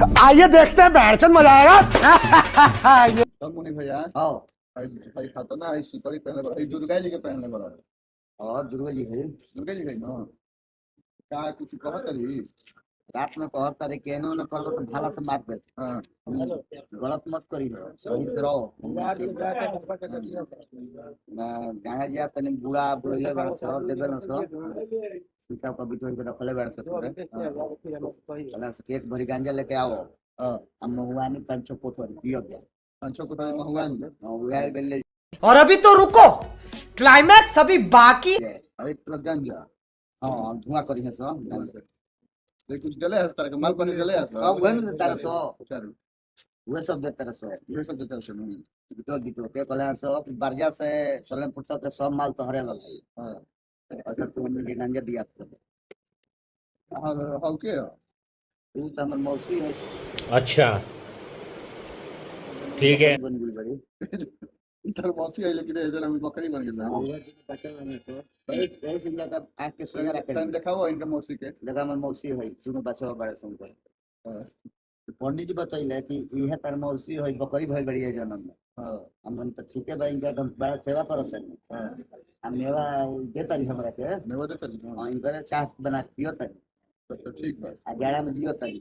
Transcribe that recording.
आइए देखते हैं बैठचंद मजा आएगा। तब मुनि भैया हाँ भाई खाता ना आई सिकड़ी पहनले बड़ा दुर्गा जी के पहनले बड़ा और दुर्गा जी है दुर्गा जी के ना का कुछ कहत रही रात में कहत तारे केनो न कर तो भाला से मार दे हां गलत मत करी सही से रहो ना गाना जा तने बुढ़ा बुढ़िया बड़ा सब देबे न सब सीता को बिठोई के रखले बड़ा सब चला से केक भरी गांजा लेके आओ हां हम महुआनी पंचो पोठर पियो गया पंचो को तो महुआन महुआ बेले और अभी तो रुको, क्लाइमैक्स अभी बाकी। अरे ट्रक गंजा हां धुआं करी है सब ले कुछ डले है तरह के माल पानी डले है अब वही में तारा सो चल वे सब देते रह सो ये सब देते हैं बिटो बिटो के कहले सो बारजा से सोलन पुरता के सब माल तो हरे वाला हां अच्छा तू हमने के गांजा दिया हां के तू तो हमर मौसी है अच्छा ठीक है बन गई बड़ी इधर मौसी है लेकिन इधर हम बकरी बन गए ऐसे जगह आग के सोया रखे तन दिखाओ इनका मौसी के जगह हमर मौसी है सुनो बचवा बड़े सुन कर पंडित जी बताइले कि यह तर मौसी है बकरी भइल बड़ी है जन्म में हां हम तो ठीक है भाई इनका हम बड़ा सेवा करत है हां हम मेवा देता रही हमरा के नेवा देता जी हां इनकर चाय बना के पियो तनी तो ठीक है आ जाड़ा में दियो तनी